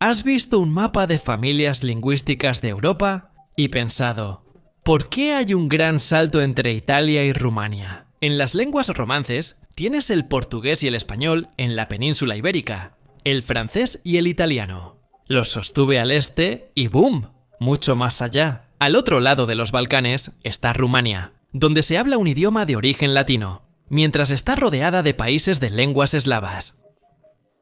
¿Has visto un mapa de familias lingüísticas de Europa y pensado, ¿por qué hay un gran salto entre Italia y Rumania? En las lenguas romances tienes el portugués y el español en la península ibérica, el francés y el italiano. Los sostuve al este y ¡boom! Mucho más allá. Al otro lado de los Balcanes está Rumania, donde se habla un idioma de origen latino, mientras está rodeada de países de lenguas eslavas.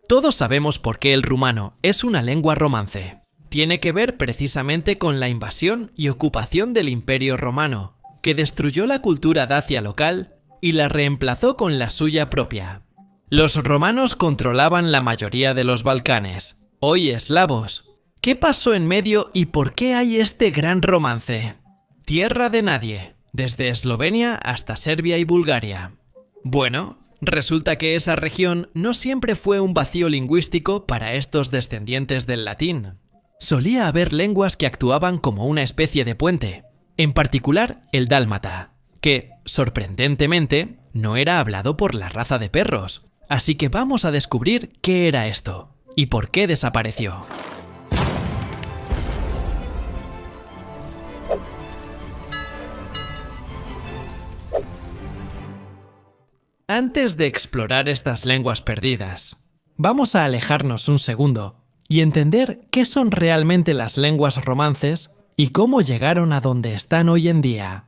Todos sabemos por qué el rumano es una lengua romance. Tiene que ver precisamente con la invasión y ocupación del Imperio Romano, que destruyó la cultura dacia local y la reemplazó con la suya propia. Los romanos controlaban la mayoría de los Balcanes, hoy eslavos. ¿Qué pasó en medio y por qué hay este gran romance? Tierra de nadie, desde Eslovenia hasta Serbia y Bulgaria. Bueno, resulta que esa región no siempre fue un vacío lingüístico para estos descendientes del latín. Solía haber lenguas que actuaban como una especie de puente, en particular el dálmata, que, sorprendentemente, no era hablado por la raza de perros. Así que vamos a descubrir qué era esto y por qué desapareció. Antes de explorar estas lenguas perdidas, vamos a alejarnos un segundo y entender qué son realmente las lenguas romances y cómo llegaron a donde están hoy en día.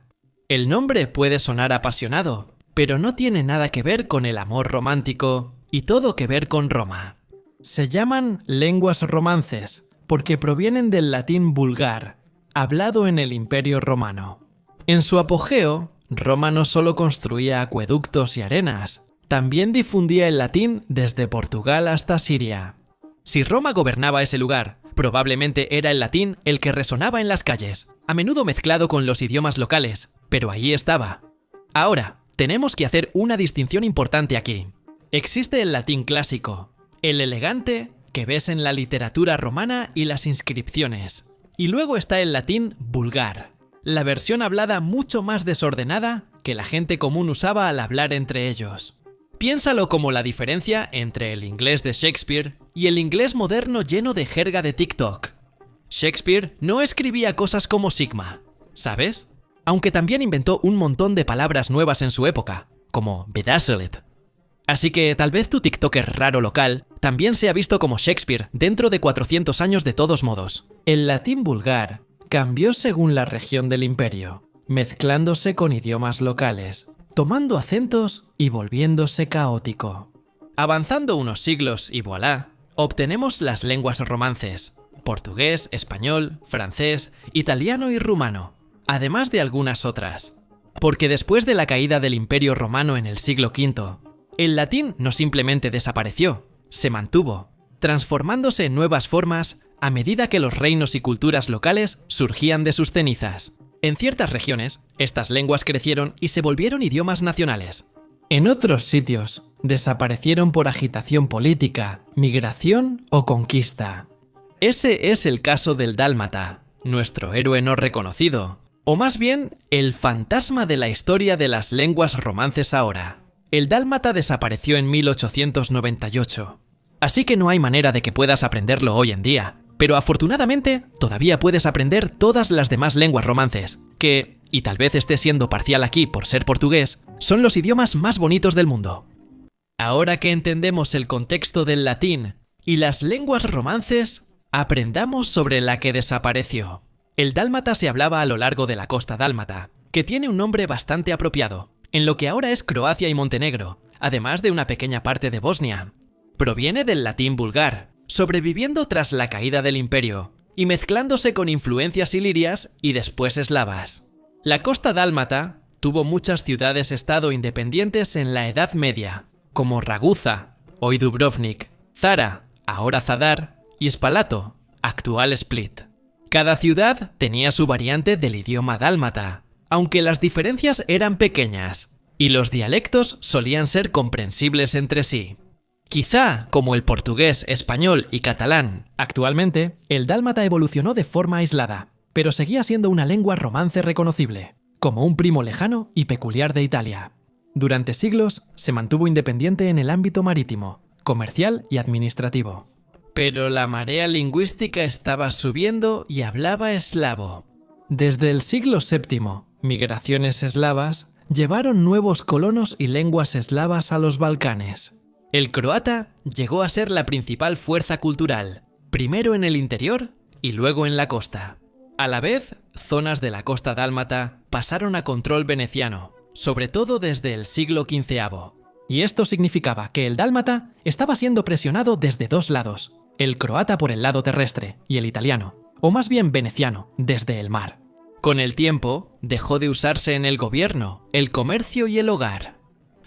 El nombre puede sonar apasionado, pero no tiene nada que ver con el amor romántico y todo que ver con Roma. Se llaman lenguas romances porque provienen del latín vulgar, hablado en el Imperio Romano. En su apogeo, Roma no solo construía acueductos y arenas, también difundía el latín desde Portugal hasta Siria. Si Roma gobernaba ese lugar, probablemente era el latín el que resonaba en las calles, a menudo mezclado con los idiomas locales, pero ahí estaba. Ahora, tenemos que hacer una distinción importante aquí. Existe el latín clásico, el elegante que ves en la literatura romana y las inscripciones, y luego está el latín vulgar, la versión hablada mucho más desordenada que la gente común usaba al hablar entre ellos. Piénsalo como la diferencia entre el inglés de Shakespeare y el inglés moderno lleno de jerga de TikTok. Shakespeare no escribía cosas como Sigma, ¿sabes? Aunque también inventó un montón de palabras nuevas en su época, como bedazzled. Así que tal vez tu TikToker raro local también se ha visto como Shakespeare dentro de 400 años de todos modos. El latín vulgar cambió según la región del imperio, mezclándose con idiomas locales, tomando acentos y volviéndose caótico. Avanzando unos siglos y voilà, obtenemos las lenguas romances, portugués, español, francés, italiano y rumano, además de algunas otras. Porque después de la caída del Imperio Romano en el siglo V, el latín no simplemente desapareció, se mantuvo, transformándose en nuevas formas a medida que los reinos y culturas locales surgían de sus cenizas. En ciertas regiones, estas lenguas crecieron y se volvieron idiomas nacionales. En otros sitios, desaparecieron por agitación política, migración o conquista. Ese es el caso del dálmata, nuestro héroe no reconocido, o más bien, el fantasma de la historia de las lenguas romances ahora. El dálmata desapareció en 1898, así que no hay manera de que puedas aprenderlo hoy en día. Pero afortunadamente, todavía puedes aprender todas las demás lenguas romances, que, y tal vez esté siendo parcial aquí por ser portugués, son los idiomas más bonitos del mundo. Ahora que entendemos el contexto del latín y las lenguas romances, aprendamos sobre la que desapareció. El dálmata se hablaba a lo largo de la costa dálmata, que tiene un nombre bastante apropiado, en lo que ahora es Croacia y Montenegro, además de una pequeña parte de Bosnia. Proviene del latín vulgar, sobreviviendo tras la caída del imperio y mezclándose con influencias ilirias y después eslavas. La costa dálmata tuvo muchas ciudades-estado independientes en la Edad Media, como Raguza, hoy Dubrovnik, Zara, ahora Zadar, y Spalato, actual Split. Cada ciudad tenía su variante del idioma dálmata, aunque las diferencias eran pequeñas, y los dialectos solían ser comprensibles entre sí. Quizá, como el portugués, español y catalán, actualmente, el dálmata evolucionó de forma aislada, pero seguía siendo una lengua romance reconocible, como un primo lejano y peculiar de Italia. Durante siglos se mantuvo independiente en el ámbito marítimo, comercial y administrativo. Pero la marea lingüística estaba subiendo y hablaba eslavo. Desde el siglo VII, migraciones eslavas llevaron nuevos colonos y lenguas eslavas a los Balcanes. El croata llegó a ser la principal fuerza cultural, primero en el interior y luego en la costa. A la vez, zonas de la costa dálmata pasaron a control veneciano, sobre todo desde el siglo XV. Y esto significaba que el dálmata estaba siendo presionado desde dos lados, el croata por el lado terrestre y el italiano, o más bien veneciano, desde el mar. Con el tiempo, dejó de usarse en el gobierno, el comercio y el hogar.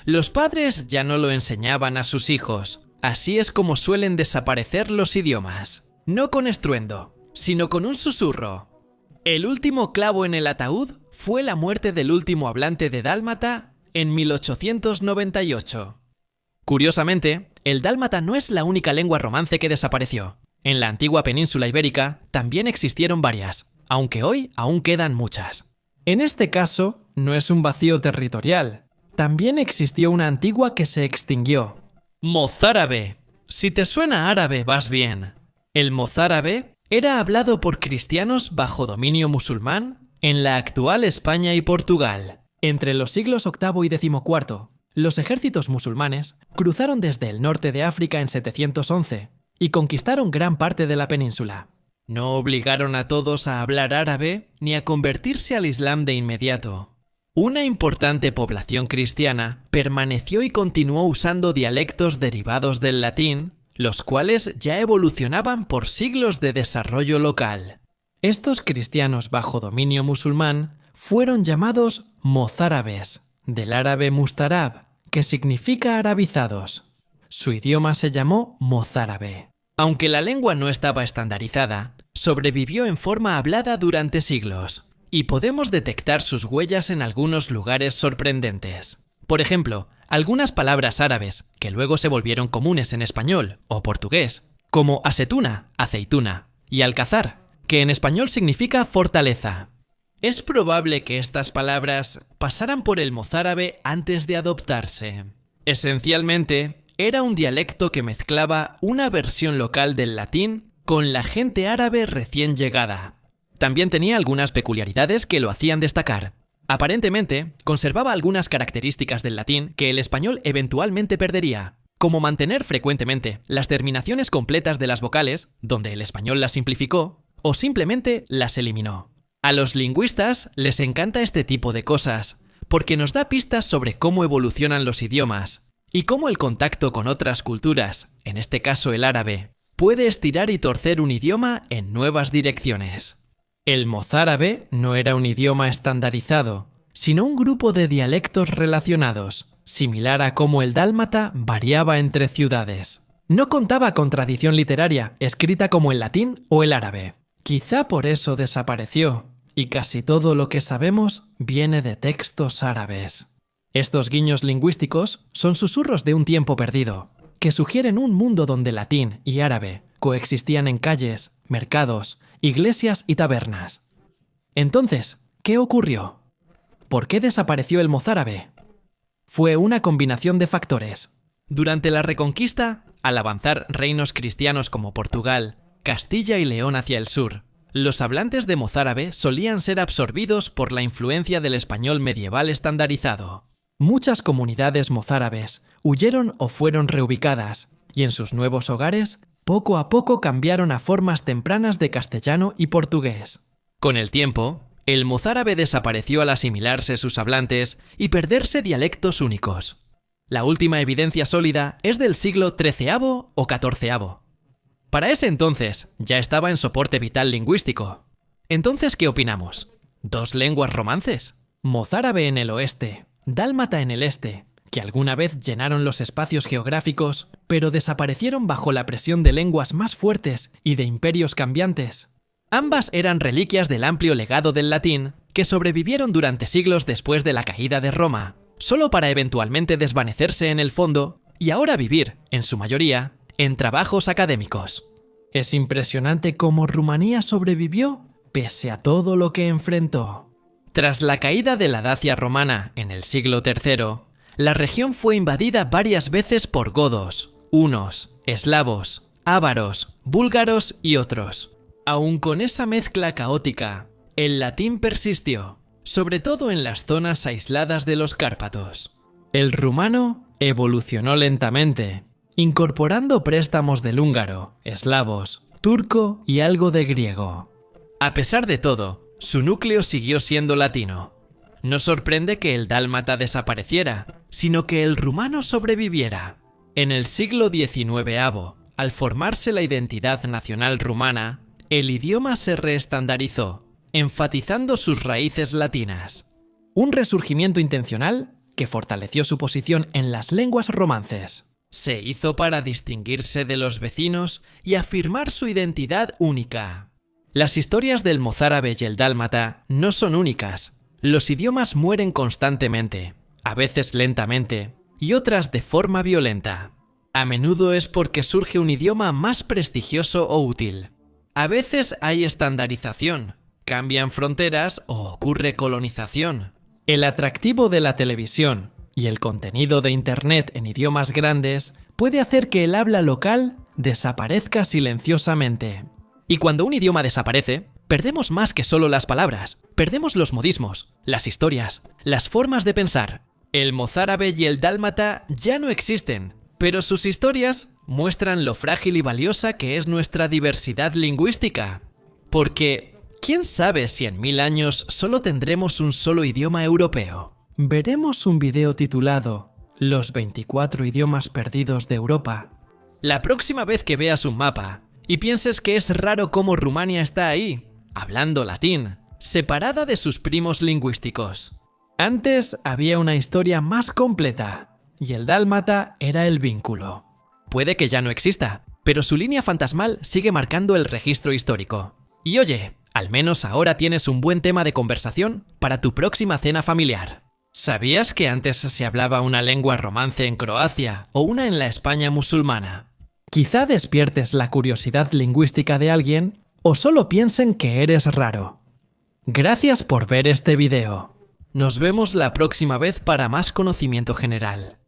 Los padres ya no lo enseñaban a sus hijos. Así es como suelen desaparecer los idiomas. No con estruendo, sino con un susurro. El último clavo en el ataúd fue la muerte del último hablante de dálmata en 1898. Curiosamente, el dálmata no es la única lengua romance que desapareció. En la antigua península ibérica también existieron varias, aunque hoy aún quedan muchas. En este caso, no es un vacío territorial. También existió una antigua que se extinguió. Mozárabe. Si te suena árabe, vas bien. El mozárabe era hablado por cristianos bajo dominio musulmán en la actual España y Portugal. Entre los siglos VIII y XIV, los ejércitos musulmanes cruzaron desde el norte de África en 711 y conquistaron gran parte de la península. No obligaron a todos a hablar árabe ni a convertirse al Islam de inmediato. Una importante población cristiana permaneció y continuó usando dialectos derivados del latín, los cuales ya evolucionaban por siglos de desarrollo local. Estos cristianos bajo dominio musulmán fueron llamados mozárabes, del árabe mustarab, que significa arabizados. Su idioma se llamó mozárabe. Aunque la lengua no estaba estandarizada, sobrevivió en forma hablada durante siglos. Y podemos detectar sus huellas en algunos lugares sorprendentes. Por ejemplo, algunas palabras árabes que luego se volvieron comunes en español o portugués, como asetuna, aceituna, y alcázar, que en español significa fortaleza. Es probable que estas palabras pasaran por el mozárabe antes de adoptarse. Esencialmente, era un dialecto que mezclaba una versión local del latín con la gente árabe recién llegada. También tenía algunas peculiaridades que lo hacían destacar. Aparentemente, conservaba algunas características del latín que el español eventualmente perdería, como mantener frecuentemente las terminaciones completas de las vocales, donde el español las simplificó, o simplemente las eliminó. A los lingüistas les encanta este tipo de cosas, porque nos da pistas sobre cómo evolucionan los idiomas, y cómo el contacto con otras culturas, en este caso el árabe, puede estirar y torcer un idioma en nuevas direcciones. El mozárabe no era un idioma estandarizado, sino un grupo de dialectos relacionados, similar a cómo el dálmata variaba entre ciudades. No contaba con tradición literaria escrita como el latín o el árabe. Quizá por eso desapareció, y casi todo lo que sabemos viene de textos árabes. Estos guiños lingüísticos son susurros de un tiempo perdido, que sugieren un mundo donde latín y árabe coexistían en calles, mercados, iglesias y tabernas. Entonces, ¿qué ocurrió? ¿Por qué desapareció el mozárabe? Fue una combinación de factores. Durante la Reconquista, al avanzar reinos cristianos como Portugal, Castilla y León hacia el sur, los hablantes de mozárabe solían ser absorbidos por la influencia del español medieval estandarizado. Muchas comunidades mozárabes huyeron o fueron reubicadas, y en sus nuevos hogares poco a poco cambiaron a formas tempranas de castellano y portugués. Con el tiempo, el mozárabe desapareció al asimilarse sus hablantes y perderse dialectos únicos. La última evidencia sólida es del siglo XIII o XIV. Para ese entonces ya estaba en soporte vital lingüístico. Entonces, ¿qué opinamos? ¿Dos lenguas romances? Mozárabe en el oeste, dálmata en el este, que alguna vez llenaron los espacios geográficos, pero desaparecieron bajo la presión de lenguas más fuertes y de imperios cambiantes. Ambas eran reliquias del amplio legado del latín, que sobrevivieron durante siglos después de la caída de Roma, solo para eventualmente desvanecerse en el fondo y ahora vivir, en su mayoría, en trabajos académicos. Es impresionante cómo Rumanía sobrevivió pese a todo lo que enfrentó. Tras la caída de la Dacia romana en el siglo III, la región fue invadida varias veces por godos, hunos, eslavos, ávaros, búlgaros y otros. Aun con esa mezcla caótica, el latín persistió, sobre todo en las zonas aisladas de los Cárpatos. El rumano evolucionó lentamente, incorporando préstamos del húngaro, eslavos, turco y algo de griego. A pesar de todo, su núcleo siguió siendo latino. No sorprende que el dálmata desapareciera, sino que el rumano sobreviviera. En el siglo XIX, al formarse la identidad nacional rumana, el idioma se reestandarizó, enfatizando sus raíces latinas. Un resurgimiento intencional que fortaleció su posición en las lenguas romances. Se hizo para distinguirse de los vecinos y afirmar su identidad única. Las historias del mozárabe y el dálmata no son únicas. Los idiomas mueren constantemente, a veces lentamente, y otras de forma violenta. A menudo es porque surge un idioma más prestigioso o útil. A veces hay estandarización, cambian fronteras o ocurre colonización. El atractivo de la televisión y el contenido de Internet en idiomas grandes puede hacer que el habla local desaparezca silenciosamente. Y cuando un idioma desaparece, perdemos más que solo las palabras. Perdemos los modismos, las historias, las formas de pensar. El mozárabe y el dálmata ya no existen, pero sus historias muestran lo frágil y valiosa que es nuestra diversidad lingüística. Porque, ¿quién sabe si en 1000 años solo tendremos un solo idioma europeo? Veremos un video titulado Los 24 idiomas perdidos de Europa. La próxima vez que veas un mapa y pienses que es raro cómo Rumania está ahí, hablando latín, separada de sus primos lingüísticos. Antes había una historia más completa, y el dálmata era el vínculo. Puede que ya no exista, pero su línea fantasmal sigue marcando el registro histórico. Y oye, al menos ahora tienes un buen tema de conversación para tu próxima cena familiar. ¿Sabías que antes se hablaba una lengua romance en Croacia o una en la España musulmana? Quizá despiertes la curiosidad lingüística de alguien o solo piensen que eres raro. Gracias por ver este video. Nos vemos la próxima vez para más conocimiento general.